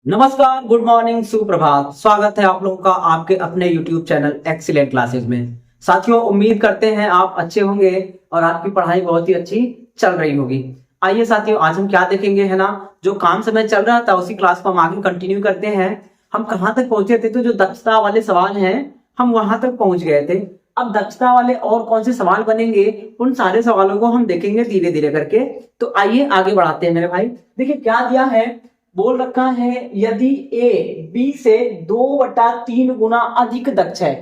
नमस्कार, good morning, सुप्रभात। स्वागत है आप लोगों का आपके अपने YouTube चैनल एक्सीलेंट क्लासेस में। साथियों, उम्मीद करते हैं आप अच्छे होंगे और आपकी पढ़ाई बहुत ही अच्छी चल रही होगी। आइए साथियों, आज हम क्या देखेंगे, है ना, जो काम समय चल रहा था उसी क्लास को हम आगे कंटिन्यू करते हैं। हम कहाँ तक पहुंचे थे? तो जो दक्षता वाले सवाल हैं हम वहां तक पहुंच गए थे। अब दक्षता वाले और कौन से सवाल बनेंगे, उन सारे सवालों को हम देखेंगे धीरे धीरे करके। तो आइए आगे बढ़ाते हैं मेरे भाई। देखिए क्या दिया है, बोल रखा है यदि ए बी से 2/3 गुना अधिक दक्ष है।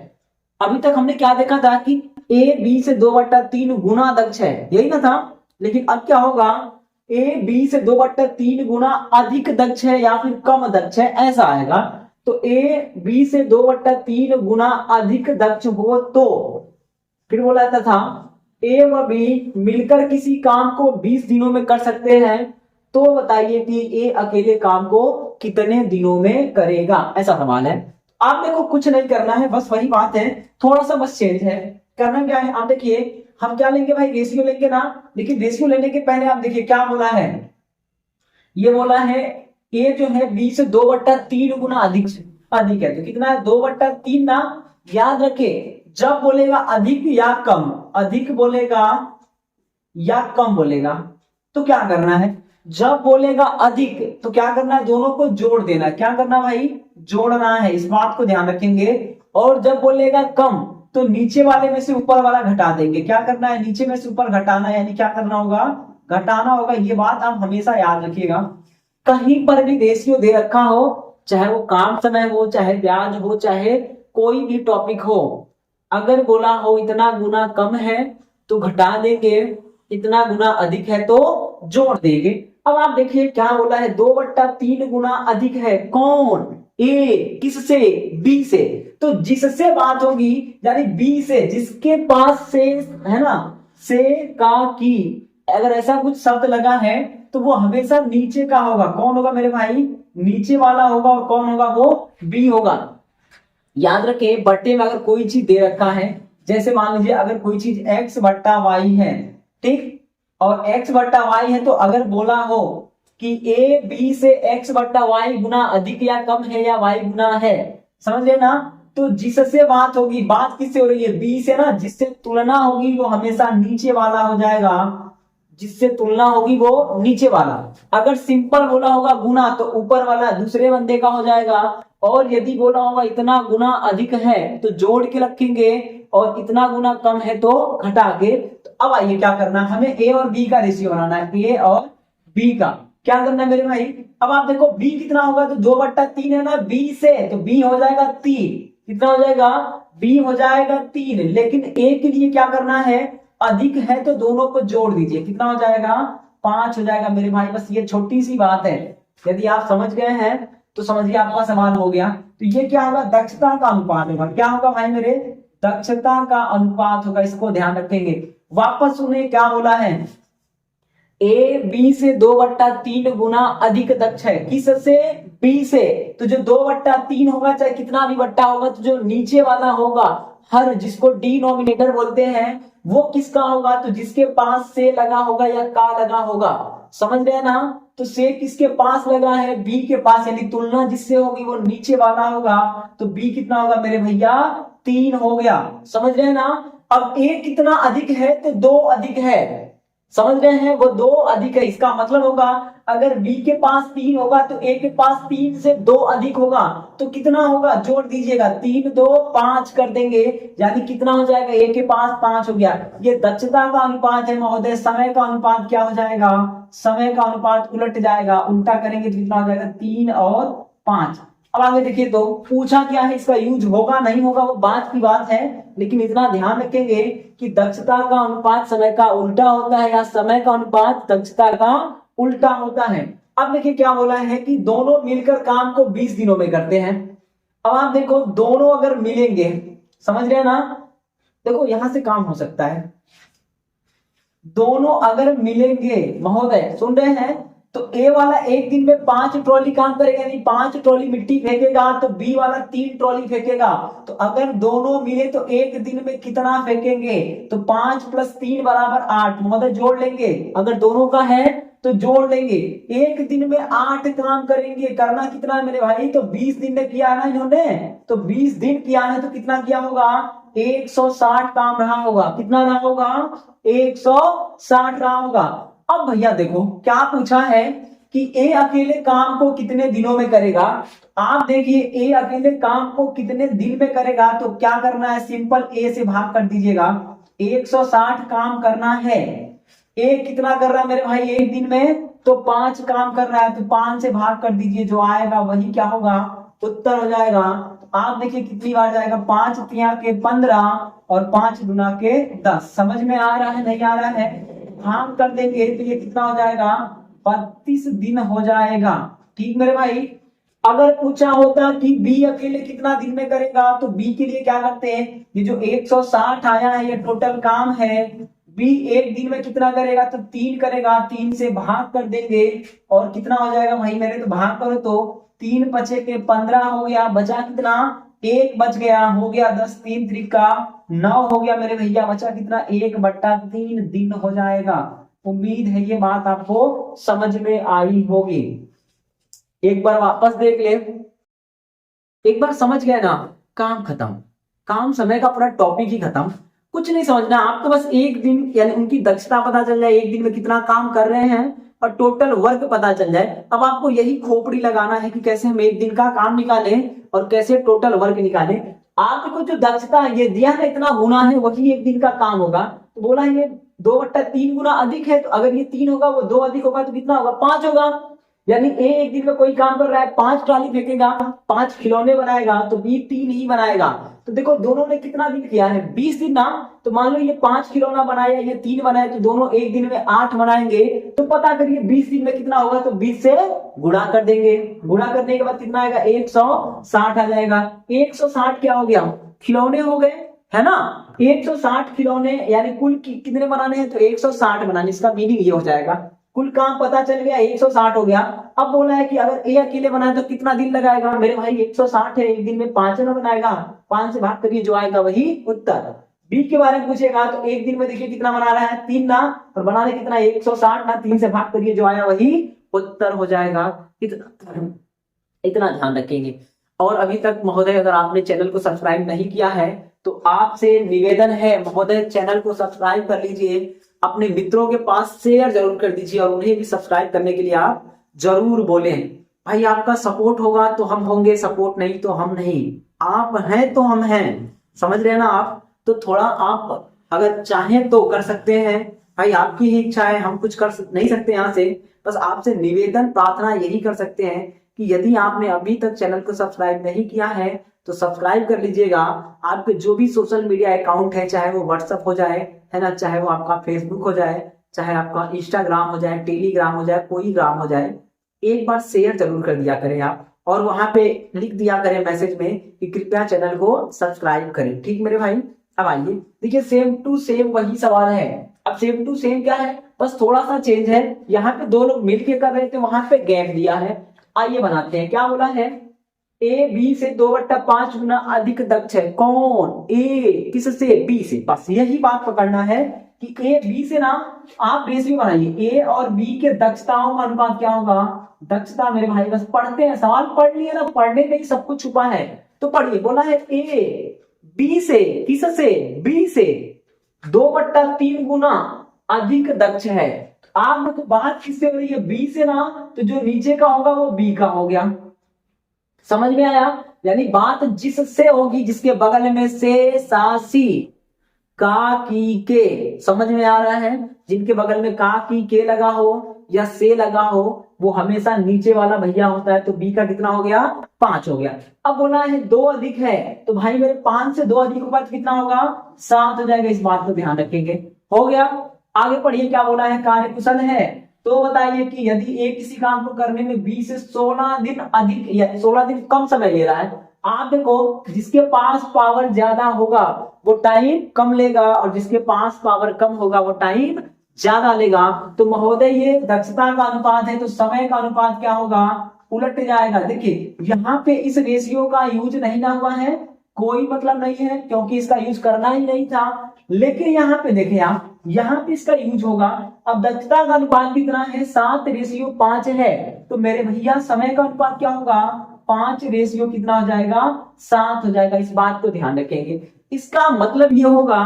अभी तक हमने क्या देखा था कि ए बी से 2/3 गुना दक्ष है, यही ना था। लेकिन अब क्या होगा, ए बी से 2/3 गुना अधिक दक्ष है या फिर कम दक्ष है, ऐसा आएगा। तो ए बी से 2/3 गुना अधिक दक्ष हो तो फिर बोला था ए व बी मिलकर किसी काम को 20 दिनों में कर सकते हैं, तो बताइए कि ए अकेले काम को कितने दिनों में करेगा, ऐसा सवाल है। आप देखो कुछ नहीं करना है, बस वही बात है, थोड़ा सा बस चेंज है। करना क्या है, आप देखिए हम क्या लेंगे भाई, रेशियो लेंगे ना। लेकिन रेशियो लेने के पहले आप देखिए क्या बोला है, ये बोला है ए जो है बी से 2/3 गुना अधिक है। तो कितना है, 2/3 ना। याद रखे, जब बोलेगा अधिक या कम, अधिक बोलेगा या कम बोलेगा तो क्या करना है, जब बोलेगा अधिक तो क्या करना है, दोनों को जोड़ देना। क्या करना भाई, जोड़ना है, इस बात को ध्यान रखेंगे। और जब बोलेगा कम तो नीचे वाले में से ऊपर वाला घटा देंगे। क्या करना है, नीचे में से ऊपर घटाना है, यानी क्या करना होगा, घटाना होगा। ये बात आप हमेशा याद रखिएगा। कहीं पर भी रेशियो दे रखा हो, चाहे वो काम समय हो, चाहे ब्याज हो, चाहे कोई भी टॉपिक हो, अगर बोला हो इतना गुना कम है तो घटा देंगे, इतना गुना अधिक है तो जोड़ देंगे। अब आप देखिए क्या बोला है, 2/3 गुना अधिक है। कौन, ए, किससे, बी से। तो जिससे बात होगी यानी बी से, जिसके पास से, है ना, से का की, अगर ऐसा कुछ शब्द लगा है तो वो हमेशा नीचे का होगा। कौन होगा मेरे भाई, नीचे वाला होगा। और कौन होगा, वो बी होगा। याद रखे, बट्टे में अगर कोई चीज दे रखा है, जैसे मान लीजिए अगर कोई चीज x/y है, ठीक, और x/y है, तो अगर बोला हो कि a b से x/y गुना अधिक या कम है या y गुना है, समझ रहे ना। तो जिससे बात होगी, बात किससे हो रही है, b से ना, जिससे तुलना होगी वो हमेशा नीचे वाला हो जाएगा। जिससे तुलना होगी वो नीचे वाला। अगर सिंपल बोला होगा गुना तो ऊपर वाला दूसरे बंदे का हो जाएगा। और यदि बोला होगा इतना गुना अधिक है तो जोड़ के रखेंगे, और इतना गुना कम है तो घटा के। तो अब आइए क्या करना, हमें ए और बी का रेशियो बनाना है, ए और बी का। क्या करना है मेरे भाई, अब आप देखो बी कितना होगा, तो 2/3 है ना बी से, तो बी हो जाएगा 3। कितना हो जाएगा, बी हो जाएगा 3। लेकिन ए के लिए क्या करना है, अधिक है तो दोनों को जोड़ दीजिए। कितना हो जाएगा, 5 हो जाएगा मेरे भाई। बस ये छोटी सी बात है, यदि आप समझ गए हैं तो समझिए आपका सवाल हो गया। तो ये क्या होगा, दक्षता का अनुपात होगा। क्या होगा भाई मेरे, दक्षता का अनुपात होगा, इसको ध्यान रखेंगे। वापस सुने क्या बोला है, ए बी से 2/3 गुना अधिक दक्ष है। किससे, बी से। तो जो 2/3 होगा, चाहे कितना भी बट्टा होगा, तो जो नीचे वाला होगा, हर जिसको डिनोमिनेटर बोलते हैं, वो किसका होगा, तो जिसके पास से लगा होगा या का लगा होगा। समझ रहे ना। तो से किसके पास लगा है, बी के पास, यानी तुलना जिससे होगी वो नीचे वाला होगा। तो बी कितना होगा मेरे भैया, 3 हो गया। समझ रहे ना। अब ए कितना अधिक है, तो 2 अधिक है। समझ रहे हैं, वो 2 अधिक है। इसका मतलब होगा अगर बी के पास 3 होगा तो ए के पास 3 से 2 अधिक होगा। तो कितना होगा, जोड़ दीजिएगा, 3 2 5 कर देंगे, यानी कितना हो जाएगा, ए के पास 5 हो गया। ये दक्षता का अनुपात है महोदय। समय का अनुपात क्या हो जाएगा, समय का अनुपात उलट जाएगा, उल्टा करेंगे तो कितना हो जाएगा, 3 और 5। अब आगे देखिए, तो पूछा क्या है, इसका यूज होगा नहीं होगा वो बात की बात है, लेकिन इतना ध्यान रखेंगे कि दक्षता का अनुपात समय का उल्टा होता है, या समय का अनुपात दक्षता का उल्टा होता है। अब देखिए क्या बोला है कि दोनों मिलकर काम को 20 दिनों में करते हैं। अब आप देखो, दोनों अगर मिलेंगे, समझ रहे हैं ना, देखो यहां से काम हो सकता है। दोनों अगर मिलेंगे महोदय, सुन रहे हैं, तो ए वाला एक दिन में 5 ट्रॉली काम करेगा, यानी 5 ट्रॉली मिट्टी फेंकेगा, तो बी वाला 3 ट्रॉली फेंकेगा। तो अगर दोनों मिले तो एक दिन में कितना फेंकेंगे, तो 5 + 3 = 8। महोदय जोड़ लेंगे, अगर दोनों का है तो जोड़ लेंगे। एक दिन में 8 काम करेंगे, करना कितना है मेरे भाई, तो 20 दिन में किया ना इन्होंने, तो 20 दिन किया है तो कितना किया होगा, 160 काम रहा होगा। कितना रहा होगा, 160 रहा होगा। अब भैया देखो क्या पूछा है कि ए अकेले काम को कितने दिनों में करेगा। आप देखिए ए अकेले काम को कितने दिन में करेगा, तो क्या करना है, सिंपल ए से भाग कर दीजिएगा। 160 काम करना है, ए कितना कर रहा है मेरे भाई एक दिन में, तो 5 काम कर रहा है, तो 5 से भाग कर दीजिए, जो आएगा वही क्या होगा, उत्तर हो जाएगा। आप देखिए कितनी बार जाएगा, 5 तिया के 15 और 5 गुना के 10। समझ में आ रहा है, नहीं आ रहा है, भाग कर देंगे तो ये कितना हो जाएगा, 32 दिन हो जाएगा। ठीक मेरे भाई। अगर पूछा होता कि बी अकेले कितना दिन में करेगा, तो बी के लिए क्या करते हैं, ये जो 160 आया है ये टोटल काम है, बी एक दिन में कितना करेगा, तो 3 करेगा, 3 से भाग कर देंगे और कितना हो जाएगा भाई मेरे, तो भाग करो तो 3 बचे के 15 हो गया, बचा कितना, 1 बच गया, हो गया 10, 3 त्रिका 9 हो गया मेरे भैया, बचा कितना, 1/3 दिन हो जाएगा। उम्मीद है ये बात आपको समझ में आई होगी। एक बार वापस देख ले, एक बार समझ गए ना, काम खत्म, काम समय का पूरा टॉपिक ही खत्म, कुछ नहीं समझना आपको, बस एक दिन यानी उनकी दक्षता पता चल जाए, एक दिन में कितना काम कर रहे हैं और टोटल वर्क पता चल जाए। अब आपको यही खोपड़ी लगाना है कि कैसे हम एक दिन का काम निकालें और कैसे टोटल वर्क निकालें। आपको जो दक्षता ये दिया है इतना गुना है, वही एक दिन का काम होगा। तो बोला ये 2/3 गुना अधिक है, तो अगर ये 3 होगा वो 2 अधिक होगा तो कितना होगा, 5 होगा। यानी ए एक दिन में कोई काम कर रहा है, 5 ट्राली फेंकेगा, 5 खिलौने बनाएगा, तो बी 3 ही बनाएगा। तो देखो दोनों ने कितना दिन किया है, 20 दिन ना। तो मान लो ये 5 खिलौना बनाया, ये 3 बनाए, तो दोनों एक दिन में 8 बनाएंगे। तो पता करिए 20 दिन में कितना होगा, तो 20 से गुणा कर देंगे, गुणा करने के बाद कितना आएगा, 160 आ जाएगा। 160 क्या हो गया, खिलौने हो गए, है ना। 160 खिलौने यानी कुल कितने बनाने हैं, तो 160 बनाने, इसका मीनिंग ये हो जाएगा। कुल काम पता चल गया, 160 हो गया। अब बोला है कि अगर ए अकेले बनाए तो कितना दिन लगाएगा, मेरे भाई 160 है, एक दिन में 5 ना बनाएगा, 5 से भाग करिए, जो आएगा वही उत्तर। बी के बारे में पूछेगा तो एक दिन में देखिए कितना बना रहा है, 3 ना, और बनाने कितना 160 ना, 3 से भाग करिए, जो आया वही उत्तर हो जाएगा। इतना ध्यान रखेंगे। और अभी तक महोदय अगर आपने चैनल को सब्सक्राइब नहीं किया है तो आपसे निवेदन है महोदय, चैनल को सब्सक्राइब कर लीजिए, अपने मित्रों के पास शेयर जरूर कर दीजिए और उन्हें भी सब्सक्राइब करने के लिए आप जरूर बोलें। भाई आपका सपोर्ट होगा तो हम होंगे, सपोर्ट नहीं तो हम नहीं, आप हैं तो हम हैं, समझ रहे हैं ना आप। तो थोड़ा आप अगर चाहें तो कर सकते हैं, भाई आपकी ही इच्छा है, हम कुछ कर नहीं सकते यहाँ से, बस आपसे निवेदन प्रार्थना यही कर सकते हैं कि यदि आपने अभी तक चैनल को सब्सक्राइब नहीं किया है तो सब्सक्राइब कर लीजिएगा। आपके जो भी सोशल मीडिया अकाउंट है, चाहे वो व्हाट्सएप हो जाए, है ना, चाहे वो आपका फेसबुक हो जाए, चाहे आपका इंस्टाग्राम हो जाए, टेलीग्राम हो जाए, कोई ग्राम हो जाए, एक बार शेयर जरूर कर दिया करें आप, और वहां पे लिख दिया करें मैसेज में कि कृपया चैनल को सब्सक्राइब करें। ठीक मेरे भाई। अब आइए देखिए, सेम टू सेम वही सवाल है। अब सेम टू सेम क्या है, बस थोड़ा सा चेंज है, यहाँ पे 2 लोग मिलके कर रहे थे, वहां पे गैप दिया है। आइए बनाते हैं। क्या बोला है, ए बी से 2/5 गुना अधिक दक्ष है। कौन, ए किससे, बी से। बस यही बात पकड़ना है कि ए बी से ना, आप रेशियो बनाइए, ए और बी के दक्षताओं का अनुपात क्या होगा। दक्षता मेरे भाई बस पढ़ते हैं, सवाल पढ़ लिए ना, पढ़ने में ही सब कुछ छुपा है। तो पढ़िए, बोला है ए बी से, किससे, बी से 2/3 गुना अधिक दक्ष है। आप तो बात किससे हो रही है, बी से ना, तो जो नीचे का होगा वो बी का हो गया। समझ में आया, यानी बात जिससे होगी, जिसके बगल में से, सा, सी, का, की, के। समझ में आ रहा है, जिनके बगल में का, की, के लगा हो या से लगा हो, वो हमेशा नीचे वाला भैया होता है। तो बी का कितना हो गया, 5 हो गया। अब बोला है 2 अधिक है, तो भाई मेरे 5 से 2 अधिक होगा तो कितना होगा, 7 हो जाएगा। इस बात को ध्यान रखेंगे। हो गया। आगे पढ़िए, क्या बोला है, कार्यकुशल है। तो बताइए कि यदि ए किसी काम को करने में 20 से 16 दिन अधिक या 16 दिन कम समय ले रहा है। आप देखो, जिसके पास पावर ज्यादा होगा वो टाइम कम लेगा, और जिसके पास पावर कम होगा वो टाइम ज्यादा लेगा। तो महोदय ये दक्षता का अनुपात है, तो समय का अनुपात क्या होगा, उलट जाएगा। देखिए यहाँ पे इस रेशियो का यूज नहीं ना हुआ है, कोई मतलब नहीं है क्योंकि इसका यूज करना ही नहीं था। लेकिन यहाँ पे देखें आप, यहाँ पे इसका यूज होगा। अब दक्षता का अनुपात कितना है, 7:5 है। तो मेरे भैया समय का अनुपात क्या होगा, 5 कितना हो जाएगा, 7 हो जाएगा। इस बात को ध्यान रखेंगे। इसका मतलब ये होगा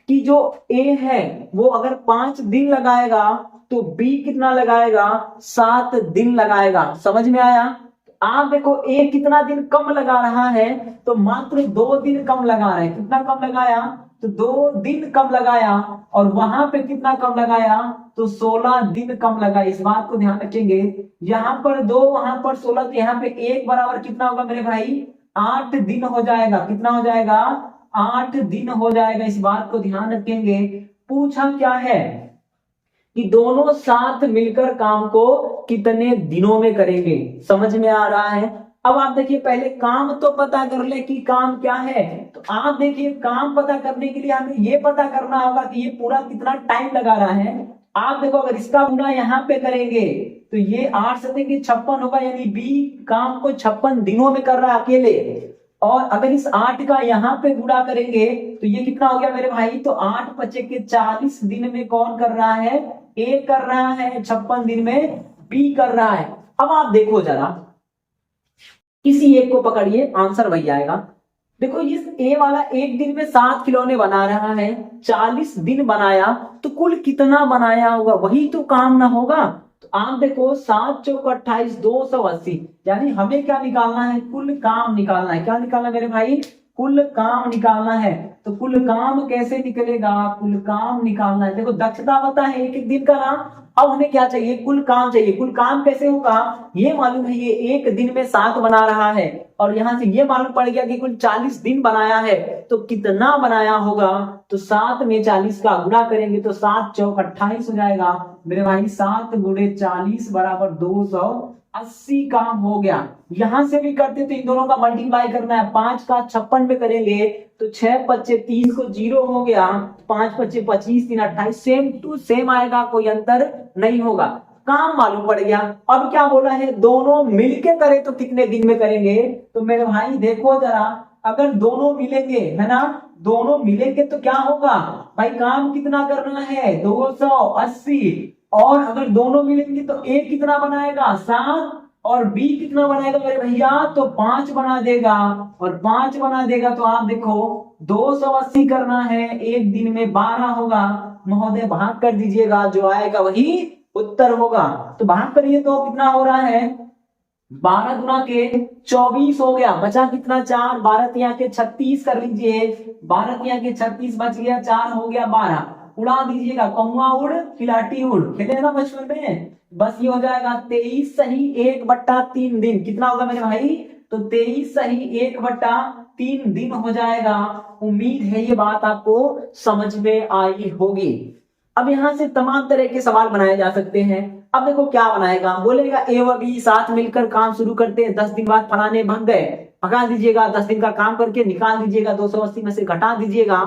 कि जो ए है वो अगर 5 दिन लगाएगा तो बी कितना लगाएगा, 7 दिन लगाएगा। समझ में आया। आप देखो ए कितना दिन कम लगा रहा है, तो मात्र 2 दिन कम लगा रहा है। कितना कम लगाया, तो 2 दिन कम लगाया। और वहां पे कितना कम लगाया, तो 16 दिन कम लगाया। इस बात को ध्यान रखेंगे। यहाँ पर 2, वहां पर 16, तो यहाँ पे 1 बराबर कितना होगा मेरे भाई, 8 दिन हो जाएगा। कितना हो जाएगा, 8 दिन हो जाएगा। इस बात को ध्यान रखेंगे। पूछा क्या है कि दोनों साथ मिलकर काम को कितने दिनों में करेंगे। समझ में आ रहा है। अब आप देखिए, पहले काम तो पता कर ले कि काम क्या है। तो आप देखिए, काम पता करने के लिए हमें ये पता करना होगा कि ये पूरा कितना टाइम लगा रहा है। आप देखो, अगर इसका गुणा यहाँ पे करेंगे तो ये 8 सतह 56 होगा, यानी बी काम को 56 दिनों में कर रहा है अकेले। और अगर इस 8 का यहाँ पे गुणा करेंगे तो ये कितना हो गया मेरे भाई, तो 8 × 5 = 40 दिन में कौन कर रहा है, ए कर रहा है। 56 दिन में बी कर रहा है। अब आप देखो जरा, किसी एक को पकड़िए, आंसर वही आएगा। देखो, इस ए वाला एक दिन में 7 खिलौने बना रहा है, 40 दिन बनाया, तो कुल कितना बनाया होगा, वही तो काम ना होगा। तो आप देखो, 7 × 4 = 28, 280, यानी हमें क्या निकालना है, कुल काम निकालना है। क्या निकालना है मेरे भाई, कुल काम निकालना है। तो कुल काम कैसे निकलेगा, कुल काम निकालना है। देखो, दक्षता पता है एक एक दिन का नाम। अब हमें क्या चाहिए, कुल काम चाहिए। कुल काम कैसे होगा, ये मालूम है, ये एक दिन में 7 बना रहा है, और यहां से ये मालूम पड़ गया कि कुल 40 दिन बनाया है, तो कितना बनाया होगा। तो 7 में 40 का गुणा करेंगे तो 7 × 4 = 28 हो जाएगा मेरे भाई। 7 × 40 = 280 काम हो गया। यहां से भी करते तो इन दोनों का मल्टीप्लाई करना है। 5 का 56 में करेंगे तो 6 × 5 = 30 को 0 हो गया। 5 × 5 = 25, 3 × 28, सेम टू सेम आएगा, कोई अंतर नहीं होगा। काम मालूम पड़ गया। अब क्या बोला है, दोनों मिलके करें तो कितने दिन में करेंगे। तो मेरे भाई देखो जरा, अगर दोनों मिलेंगे, है ना, दोनों मिलेंगे तो क्या होगा भाई, काम कितना करना है, 280। और अगर दोनों मिलेंगे तो ए कितना बनाएगा, 7, और बी कितना बनाएगा मेरे भैया, तो 5 बना देगा। और 5 बना देगा तो आप देखो, 280 करना है, एक दिन में 12 होगा। महोदय भाग कर दीजिएगा, जो आएगा वही उत्तर होगा। तो भाग करिए तो कितना हो रहा है, 12 × 24 हो गया। बचा कितना, 4, 12 × 36 कर लीजिए। 12 × 36 बच गया, 4 हो गया 12। उड़ा दीजिएगा, कौआ उड़ खिलाटी उड़, खेले ना बचपन में। बस ये हो जाएगा 23 सही 1/3 दिन। कितना होगा मेरे भाई, तो 23 सही 1/3 दिन हो जाएगा। उम्मीद है ये बात आपको समझ में आई होगी। अब यहां से तमाम तरह के सवाल बनाए जा सकते हैं। अब देखो क्या बनाएगा, बोलेगा ए व बी साथ मिलकर काम शुरू करते हैं, 10 दिन बाद फलाने भाग गए। भगा दीजिएगा, 10 दिन का काम करके निकाल दीजिएगा, 280 में से घटा दीजिएगा।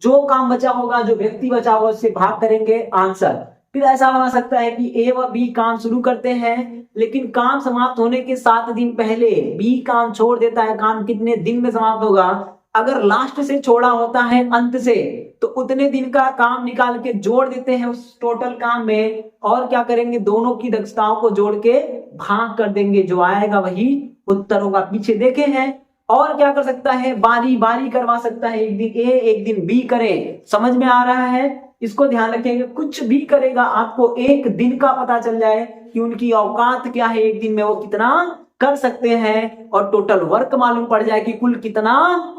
जो काम बचा होगा, जो व्यक्ति बचा होगा, उससे भाग करेंगे, आंसर। फिर ऐसा बना सकता है कि ए व बी काम शुरू करते हैं, लेकिन काम समाप्त होने के 7 दिन पहले बी काम छोड़ देता है। काम कितने दिन में समाप्त होगा, अगर लास्ट से छोड़ा होता है अंत से, तो उतने दिन का काम निकाल के जोड़ देते हैं उस टोटल काम में, और क्या करेंगे, दोनों की दक्षताओं को जोड़ के भाग कर देंगे, जो आएगा वही उत्तर होगा। पीछे देखे हैं। और क्या कर सकता है, बारी बारी करवा सकता है, एक दिन ए एक दिन बी करे। समझ में आ रहा है, इसको ध्यान रखेंगे। कुछ भी करेगा, आपको एक दिन का पता चल जाए कि उनकी औकात क्या है, एक दिन में वो कितना कर सकते हैं, और टोटल वर्क मालूम पड़ जाए कि कुल कितना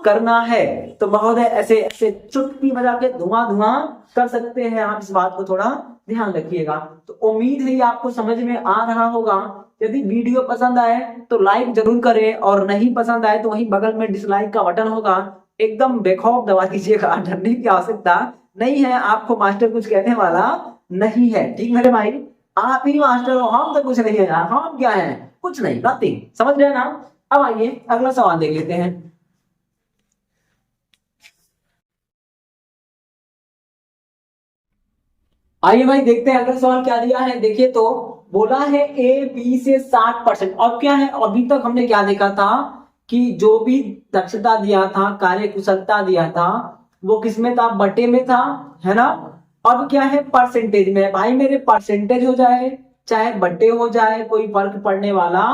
करना है। तो महोदय ऐसे ऐसे चुटकी बजा के धुआं धुआं कर सकते हैं। आप इस बात को थोड़ा ध्यान रखिएगा। तो उम्मीद है आपको समझ में आ रहा होगा। यदि वीडियो पसंद आए तो लाइक जरूर करें, और नहीं पसंद आए तो वहीं बगल में डिसलाइक का बटन होगा, एकदम बेखौफ दबा दीजिएगा। डरने की आवश्यकता नहीं है, आपको मास्टर कुछ कहने वाला नहीं है। ठीक मेरे भाई, आप ही मास्टर हो, हम तो कुछ नहीं है यार। हम क्या है, कुछ नहीं, नथिंग। समझ रहे हैं ना। अब आइए अगला सवाल देख लेते हैं। आइए भाई देखते हैं अगला सवाल क्या दिया है। देखिए, तो बोला है ए बी से 60%। अब क्या है, अभी तक हमने क्या देखा था कि जो भी दक्षता दिया था, कार्य कुशलता दिया था, वो किस में था, बटे में था, है ना। अब क्या है, परसेंटेज में। भाई मेरे परसेंटेज हो जाए चाहे बटे हो जाए, कोई फर्क पड़ने वाला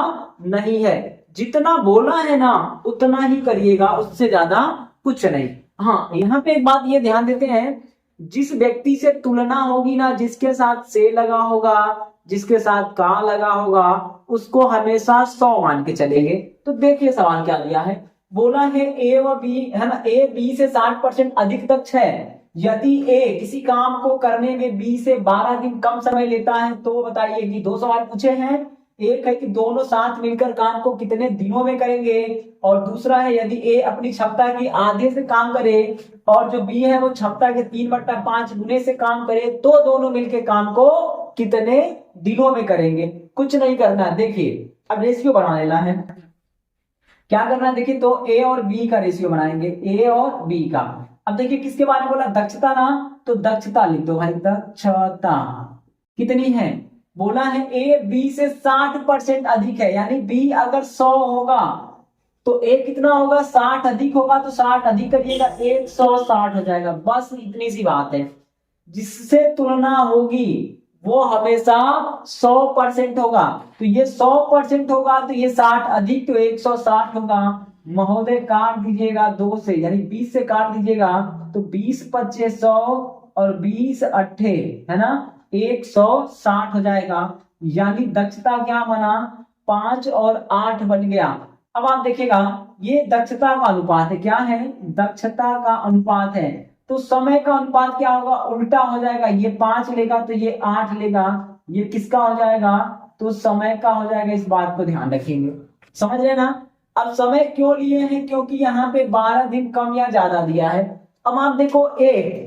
नहीं है। जितना बोला है ना उतना ही करिएगा, उससे ज्यादा कुछ नहीं। हाँ, यहाँ पे एक बात ये ध्यान देते हैं, जिस व्यक्ति से तुलना होगी ना, जिसके साथ से लगा होगा, जिसके साथ का लगा होगा, उसको हमेशा 100 मान के चलेंगे। तो देखिए सवाल क्या दिया है, बोला है ए व बी, है ना, ए बी से 60% अधिक दक्ष है। यदि ए किसी काम को करने में बी से 12 दिन कम समय लेता है तो बताइए। कि दो सवाल पूछे हैं, एक है कि दोनों साथ मिलकर काम को कितने दिनों में करेंगे, और दूसरा है यदि ए अपनी क्षमता की आधे से काम करे और जो बी है वो क्षमता के 3/5 गुने से काम करे, तो दोनों मिलकर काम को कितने दिनों में करेंगे। कुछ नहीं करना है, देखिए अब रेशियो बना लेना है। क्या करना है, देखिए तो ए और बी का रेशियो बनाएंगे, ए और बी का। अब देखिए किसके बारे में बोला, दक्षता ना, तो दक्षता लिख दो भाई, दक्षता कितनी है, बोला है ए बी से 60% अधिक है। यानी बी अगर 100 होगा तो ए कितना होगा, 60 अधिक होगा, तो 60 अधिक करिएगा, 160 हो जाएगा। बस इतनी सी बात है। जिससे तुलना होगी वो हमेशा 100% होगा। तो ये 100% होगा, तो ये 60 अधिक तो 160 होगा। महोदय काट दीजिएगा 2 से, यानी 20 से काट दीजिएगा, तो 20 पच्चे 100 और 20 अट्ठे, है ना, 160 हो जाएगा। यानी दक्षता क्या बना, 5 और 8 बन गया। अब आप देखिएगा ये दक्षता का अनुपात है, क्या है, दक्षता का अनुपात है। तो समय का अनुपात क्या होगा, उल्टा हो जाएगा। ये 5 लेगा तो ये 8 लेगा, ये किसका हो जाएगा, तो समय का हो जाएगा। इस बात को ध्यान रखेंगे, समझ रहे ना। अब समय क्यों लिए हैं, क्योंकि यहाँ पे 12 दिन कम या ज्यादा दिया है। अब आप देखो ए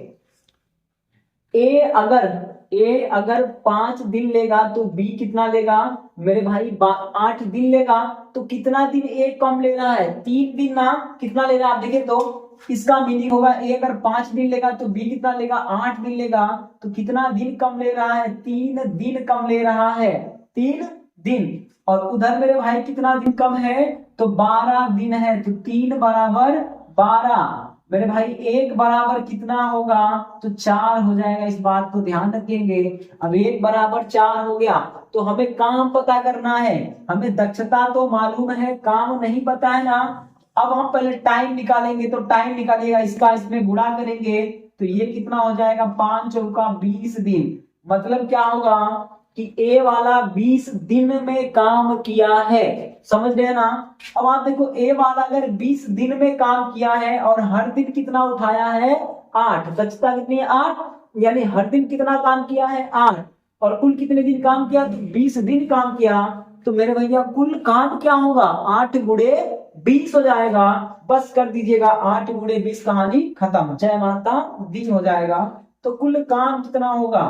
अगर 5 दिन लेगा तो बी कितना लेगा मेरे भाई, 8 दिन लेगा। तो कितना दिन ए कम ले रहा है, 3 दिन ना, कितना ले रहा है आप देखिए। तो इसका मीनिंग होगा ए अगर 5 दिन लेगा तो बी कितना लेगा, 8 दिन लेगा। तो कितना दिन कम ले रहा है, 3 दिन कम ले रहा है, 3 दिन। और उधर मेरे भाई कितना दिन कम है, तो 12 दिन है। तो 3 बराबर 12 मेरे भाई, 1 बराबर कितना होगा, तो 4 हो जाएगा। इस बात को ध्यान रखेंगे। अब 1 बराबर 4 हो गया, तो हमें काम पता करना है। हमें दक्षता तो मालूम है, काम नहीं पता है ना। अब हम पहले टाइम निकालेंगे, तो टाइम निकालिएगा, इसका इसमें गुणा करेंगे, तो ये कितना हो जाएगा, 5 चौका 20 दिन। मतलब क्या होगा कि ए वाला 20 दिन में काम किया है, समझ रहे हैं ना। अब आप देखो ए वाला अगर 20 दिन में काम किया है और हर दिन कितना उठाया है, 8, दक्षता कितनी है, 8, यानी हर दिन कितना काम किया है, 8, और कुल कितने दिन काम किया, तो 20 दिन काम किया। तो मेरे भैया कुल काम क्या होगा, 8 गुणे 20 हो जाएगा। बस कर दीजिएगा, 8 गुणे 20, कहानी खत्म, जय माता दी हो जाएगा। तो कुल काम कितना होगा,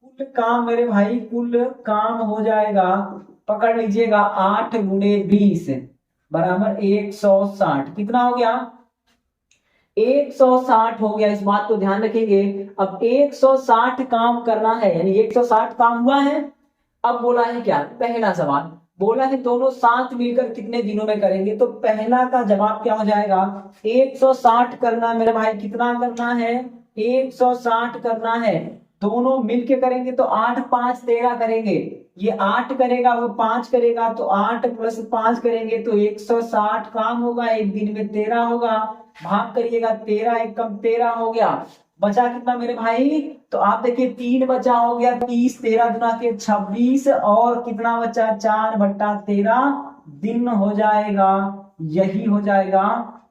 कुल काम मेरे भाई, कुल काम हो जाएगा, पकड़ लीजिएगा, 8 गुणे 20 बराबर 160। कितना हो गया, 160 हो गया। इस बात को ध्यान रखेंगे। अब 160 काम करना है, यानी 160 काम हुआ है। अब बोला है क्या, पहला सवाल बोला है दोनों साथ मिलकर कितने दिनों में करेंगे। तो पहला का जवाब क्या हो जाएगा, 160 करना मेरे भाई, कितना करना है, 160 करना है। दोनों मिलके करेंगे तो 8 5 13 करेंगे। ये 8 करेगा, वो 5 करेगा, तो 8 + 5 करेंगे तो 160 काम होगा। एक दिन में 13 होगा, भाग करिएगा, 13 एकम 13 हो गया। बचा कितना मेरे भाई, तो आप देखिए 3 बचा हो गया, 30, 13 गुना के 26, और कितना बचा, 4/13 दिन हो जाएगा। यही हो जाएगा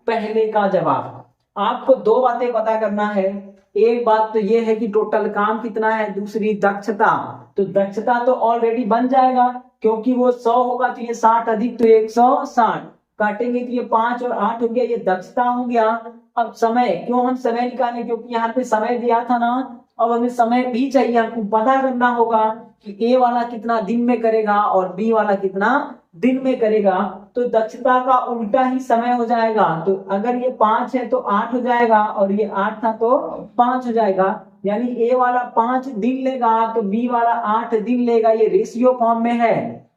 पहले का जवाब। आपको 2 बातें पता करना है। एक बात तो ये है कि टोटल काम कितना है, दूसरी दक्षता। तो दक्षता तो ऑलरेडी बन जाएगा, क्योंकि वो 100 होगा तो ये 60 अधिक तो 160 काटेंगे, तो ये 5 और 8 हो गया, ये दक्षता हो गया। अब समय, क्यों हम समय निकालें, क्योंकि यहाँ पे समय दिया था ना। अब हमें समय भी चाहिए, हमको पता करना होगा कि ए वाला कितना दिन में करेगा और बी वाला कितना दिन में करेगा। तो दक्षता का उल्टा ही समय हो जाएगा। तो अगर ये 5 है तो 8 हो जाएगा, और ये 8 था तो 5 हो जाएगा। यानी ए वाला 5 दिन लेगा तो बी वाला 8 दिन लेगा। ये रेशियो फॉर्म में है,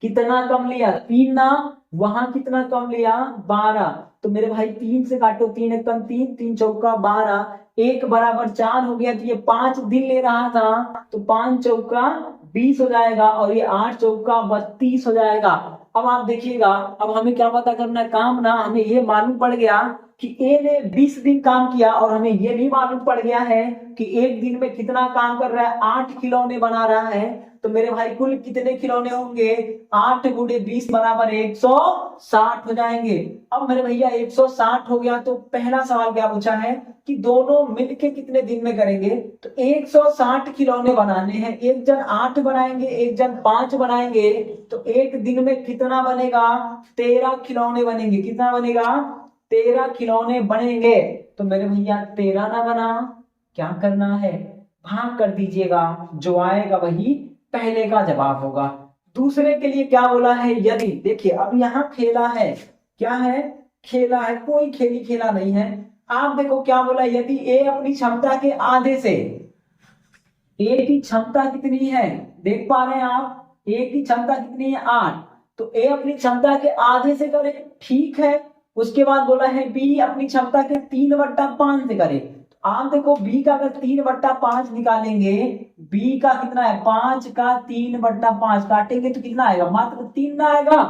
कितना कम लिया, 3 ना, वहां कितना कम लिया, 12। तो मेरे भाई 3 से काटो, 3 एक कम 3, 3 चौका 12, 1 बराबर 4 हो गया। तो ये 5 दिन ले रहा था, तो 5 चौका 20 हो जाएगा, और ये 8 चौका 32 हो जाएगा। अब आप देखिएगा, अब हमें क्या पता करना है, काम ना हमें ये मालूम पड़ गया कि ए ने 20 दिन काम किया, और हमें ये भी मालूम पड़ गया है कि एक दिन में कितना काम कर रहा है, 8 खिलौने बना रहा है। तो मेरे भाई कुल कितने खिलौने होंगे, 8 गुणे 20 बराबर 160 हो जाएंगे। अब मेरे भैया 160 हो गया, तो पहला सवाल क्या पूछा है कि दोनों मिलके कितने दिन में करेंगे। तो 160 खिलौने बनाने हैं, एक जन 8 बनाएंगे, एक जन 5 बनाएंगे, तो एक दिन में कितना बनेगा, 13 खिलौने बनेंगे। कितना बनेगा, 13 खिलौने बनेंगे। तो मेरे भैया 13 ना बना, क्या करना है, भाग कर दीजिएगा, जो आएगा वही पहले का जवाब होगा। दूसरे के लिए क्या बोला है, यदि देखिए अब यहाँ खेला है, क्या है, खेला है, कोई खेली खेला नहीं है। आप देखो क्या बोला, यदि ए अपनी क्षमता के आधे से, ए की क्षमता कितनी है, देख पा रहे हैं आप, ए की क्षमता कितनी है, 8, तो ए अपनी क्षमता के आधे से करे, ठीक है। उसके बाद बोला है बी अपनी क्षमता के 3/5 से करे। तो आप देखो बी का अगर 3/5 निकालेंगे, बी का कितना है, 5 का 3/5 काटेंगे तो कितना आएगा, मात्र 3 ना आएगा।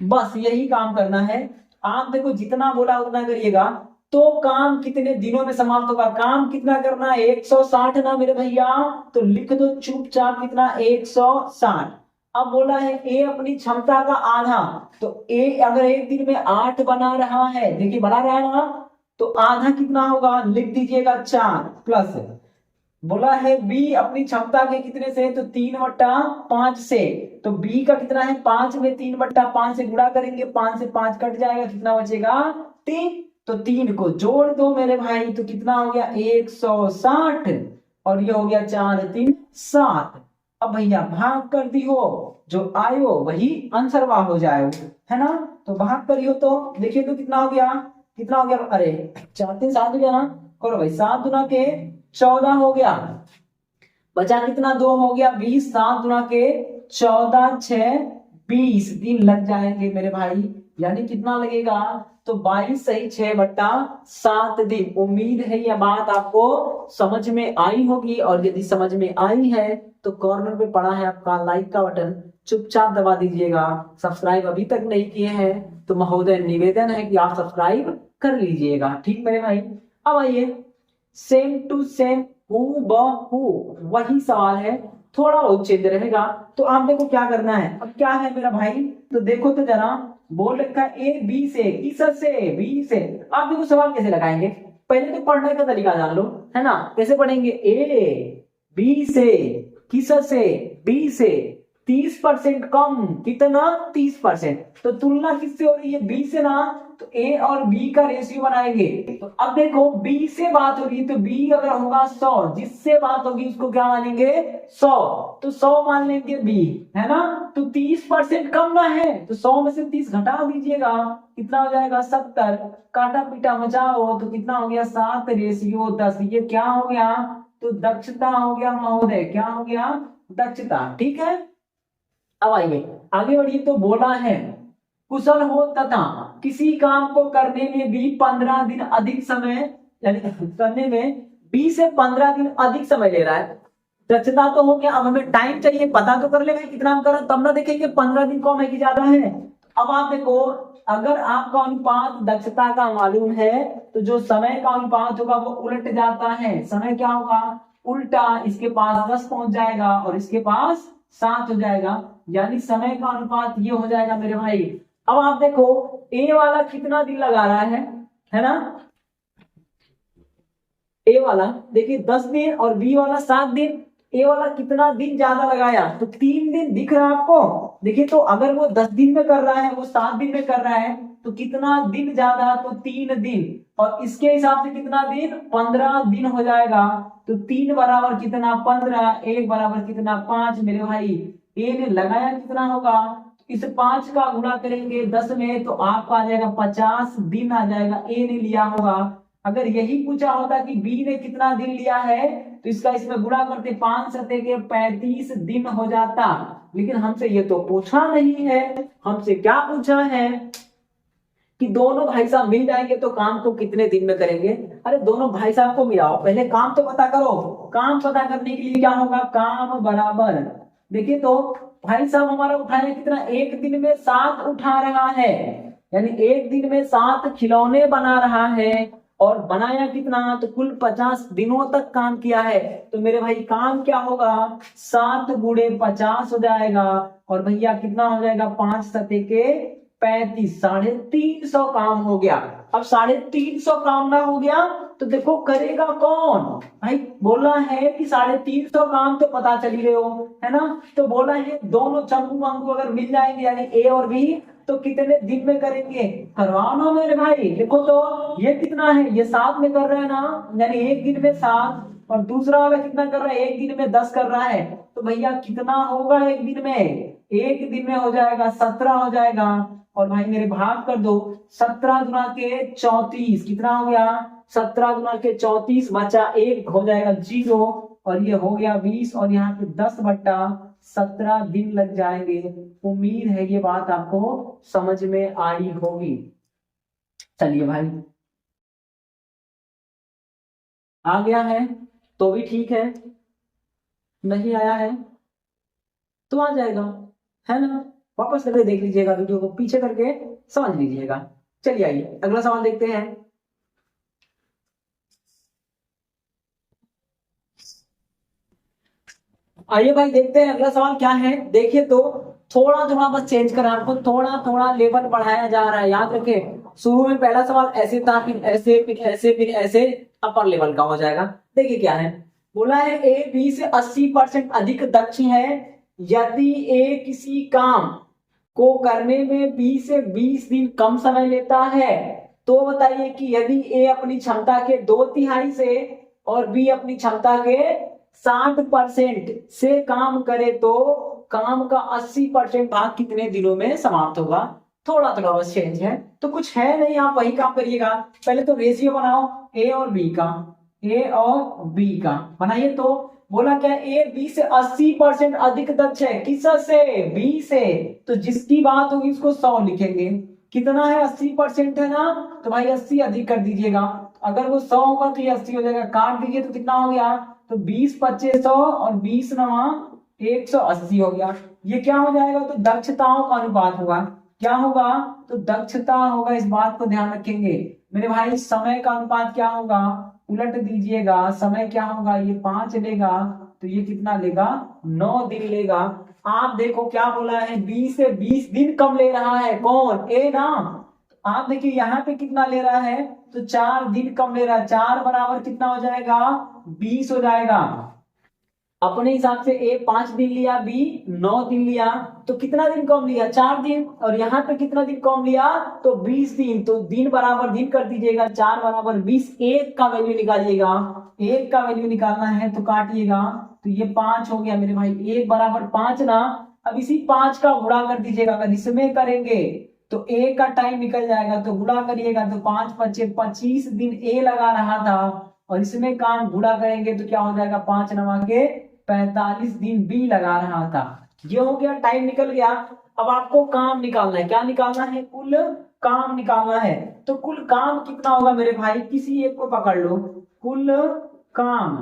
बस यही काम करना है। आप देखो जितना बोला उतना करिएगा, तो काम कितने दिनों में समाप्त होगा, काम कितना करना है, 160 ना मेरे भैया। तो लिख दो चुपचाप कितना, 160। अब बोला है ए अपनी क्षमता का आधा, तो ए अगर एक दिन में 8 बना रहा है, देखिए बना रहा है ना, तो आधा कितना होगा, लिख दीजिएगा 4 प्लस। बोला है बी अपनी क्षमता के कितने से, तो 3/5 से, तो बी का कितना है, 5 में 3/5 से गुणा करेंगे, 5 से 5 कट जाएगा, कितना बचेगा, 3। तो 3 को जोड़ दो मेरे भाई, तो कितना हो गया, 160, और ये हो गया 4 3 7। अब भैया भाग कर दी हो, जो आयो वही आंसर वाह हो जाए, है ना। तो भाग करियो, तो देखिए तो कितना हो गया, कितना हो गया, अरे 4 3 7 हो गया ना, करो भाई, 7 गुना के 14 हो गया, बचा कितना, 2 हो गया 20, 7 गुना के 14 6 20 दिन लग जाएंगे मेरे भाई। यानी कितना लगेगा, तो 22 सही 6/7 दिन। उम्मीद है यह बात आपको समझ में आई होगी, और यदि समझ में आई है तो कॉर्नर पे पड़ा है आपका लाइक का बटन, चुपचाप दबा दीजिएगा। सब्सक्राइब अभी तक नहीं किए हैं तो महोदय निवेदन है कि आप सब्सक्राइब कर लीजिएगा, ठीक मेरे भाई। अब आइए, सेम टू सेम हूबहू वही सवाल है, थोड़ा बहुत चेंज रहेगा। तो आप देखो क्या करना है, अब क्या है मेरा भाई, तो देखो तो जरा, बोल रखा है ए बी से, किस से, बी से। आप देखो सवाल कैसे लगाएंगे, पहले तो पढ़ने का तरीका जान लो, है ना। कैसे पढ़ेंगे, ए बी से, किस से, बी से 30% कम, कितना, 30%। तो तुलना किससे हो रही है, बी से ना, तो ए और बी का रेशियो बनाएंगे। तो अब देखो बी से बात होगी, तो बी अगर होगा 100, जिससे बात होगी उसको क्या मानेंगे, 100, तो 100 मान लेंगे बी, है ना। तो 30% कम ना है, तो 100 में से 30 घटा दीजिएगा, कितना हो जाएगा, 70। काटा पीटा बचाओ, तो कितना हो गया, 7:10। ये क्या हो गया, तो दक्षता हो गया महोदय, क्या हो गया, दक्षता, ठीक है। अब आइए आगे बढ़िए, तो बोला है कुशल हो तथा किसी काम को करने में भी 15 दिन अधिक समय, यानी करने में 20 से 15 दिन अधिक समय ले रहा है। दक्षता तो हो गया, अब हमें टाइम चाहिए, पता तो कर ले भाई कितना हम कर रहे हैं, तब ना देखेंगे 15 दिन कम है कि ज्यादा है। अब आप देखो, अगर आपका अनुपात दक्षता का मालूम है, तो जो समय का अनुपात होगा वो उलट जाता है। समय क्या होगा, उल्टा, इसके पास 10 पहुंच जाएगा और इसके पास 7 हो जाएगा, यानी समय का अनुपात ये हो जाएगा मेरे भाई। अब आप देखो ए वाला कितना दिन लगा रहा है ना, ए वाला देखिए 10 दिन और बी वाला 7 दिन। ए वाला कितना दिन ज्यादा लगाया, तो 3 दिन दिख रहा है आपको, देखिए। तो अगर वो 10 दिन में कर रहा है, वो 7 दिन में कर रहा है, तो कितना दिन ज्यादा, तो 3 दिन, और इसके हिसाब से कितना दिन, 15 दिन हो जाएगा। तो 3 बराबर कितना, 15, 1 बराबर कितना, 5 मेरे भाई। ए ने लगाया कितना होगा, इस 5 का गुणा करेंगे 10 में, तो आपका आ जाएगा 50 दिन आ जाएगा, ए ने लिया होगा। अगर यही पूछा होता कि बी ने कितना दिन लिया है, तो इसका इसमें गुणा करते, 5 सते के 35 दिन हो जाता, लेकिन हमसे ये तो पूछा नहीं है। हमसे क्या पूछा है कि दोनों भाई साहब मिल जाएंगे तो काम को कितने दिन में करेंगे। अरे दोनों भाई साहब को मिलाओ, पहले काम तो पता करो। काम पता करने के लिए क्या होगा, काम बराबर, देखिए तो भाई साहब हमारा उठाया कितना, एक दिन में 7 उठा रहा है, यानी एक दिन में 7 खिलौने बना रहा है, और बनाया कितना, तो कुल 50 दिनों तक काम किया है। तो मेरे भाई काम क्या होगा, 7 गुणे 50 हो जाएगा, और भैया कितना हो जाएगा, 5 सते के 35, 350 काम हो गया। अब 350 काम ना हो गया तो देखो करेगा कौन भाई, बोला है कि 350 काम तो पता चल ही रहे हो, है ना। तो बोला है दोनों चंगू वांगू अगर मिल जाएंगे, यानी ए और बी, तो कितने दिन में करेंगे, करवाओ ना मेरे भाई। देखो तो ये कितना है, ये 7 में कर रहा है ना, यानी एक दिन में 7, और दूसरा वाला कितना कर रहा है, एक दिन में 10 कर रहा है। तो भैया कितना होगा एक दिन में, एक दिन में हो जाएगा 17 हो जाएगा। और भाई मेरे भाग कर दो, 17 गुना के 34 कितना हो गया, 17 गुना के 34 बचा 1 हो जाएगा 0, और ये हो गया 20, और यहाँ पे 10/17 दिन लग जाएंगे। उम्मीद है ये बात आपको समझ में आई होगी। चलिए भाई, आ गया है तो भी ठीक है, नहीं आया है तो आ जाएगा, है ना। वापस करके देख लीजिएगा, वीडियो को पीछे करके समझ लीजिएगा। चलिए आइए अगला सवाल देखते हैं। आइए भाई देखते हैं अगला सवाल क्या है। देखिए तो थोड़ा थोड़ा बस चेंज करा, आपको थोड़ा थोड़ा लेवल बढ़ाया जा रहा है। याद रखें, शुरू में पहला सवाल ऐसे था, फिर ऐसे, फिर ऐसे, फिर ऐसे, अपर लेवल का हो जाएगा। देखिए क्या है, बोला है ए बी से 80% अधिक दक्ष है यदि ए किसी काम को करने में बी से 20 दिन कम समय लेता है। तो बताइए कि यदि ए अपनी क्षमता के 2/3 से और बी अपनी क्षमता के 60% से काम करे तो काम का 80% भाग कितने दिनों में समाप्त होगा। थोड़ा थोड़ा बस चेंज है, तो कुछ है नहीं, आप वही काम करिएगा। पहले तो रेशियो बनाओ ए और बी का, ए और बी का बनाइए। तो बोला क्या, ए बी से 80% अधिक दक्ष है, किससे, बी से। तो जिसकी बात होगी उसको 100 लिखेंगे। कितना है, 80% है ना, तो भाई 80 अधिक कर दीजिएगा। अगर वो 100 होगा तो ये 80 हो जाएगा, काट दीजिए तो कितना हो गया, तो 20 25 100 और 20 9 180 हो गया। ये क्या हो जाएगा, तो दक्षताओं का अनुपात होगा। क्या होगा, तो दक्षता होगा, इस बात को ध्यान रखेंगे मेरे भाई। समय का अनुपात क्या होगा, उलट दीजिएगा, समय क्या होगा, ये 5 लेगा तो ये कितना लेगा, 9 दिन लेगा। आप देखो क्या बोला है, 20 से 20 दिन कम ले रहा है, कौन, ए ना। आप देखिए यहाँ पे कितना ले रहा है, तो 4 दिन कम ले रहा है, 4 बराबर कितना हो जाएगा, 20 हो जाएगा। अपने हिसाब से ए 5 दिन लिया, बी 9 दिन लिया, तो कितना दिन कम लिया, 4 दिन। और यहाँ पे कितना दिन कम लिया, तो 20 दिन। तो दिन बराबर दिन कर दीजिएगा, 4 बराबर 20, एक का वैल्यू निकालिएगा, एक का वैल्यू निकालना है तो काटिएगा, तो ये 5 हो गया मेरे भाई, 1 बराबर 5 ना। अब इसी 5 का गुणा कर दीजिएगा, अगर इसमें करेंगे तो ए का टाइम निकल जाएगा, तो गुणा करिएगा, तो 5 5 25 दिन ए लगा रहा था, और इसमें काम गुणा करेंगे तो क्या हो जाएगा, 5 9 के 45 दिन बी लगा रहा था। ये हो गया, टाइम निकल गया। अब आपको काम निकालना है, क्या निकालना है, कुल काम निकालना है। तो कुल काम कितना होगा मेरे भाई, किसी एक को पकड़ लो, कुल काम,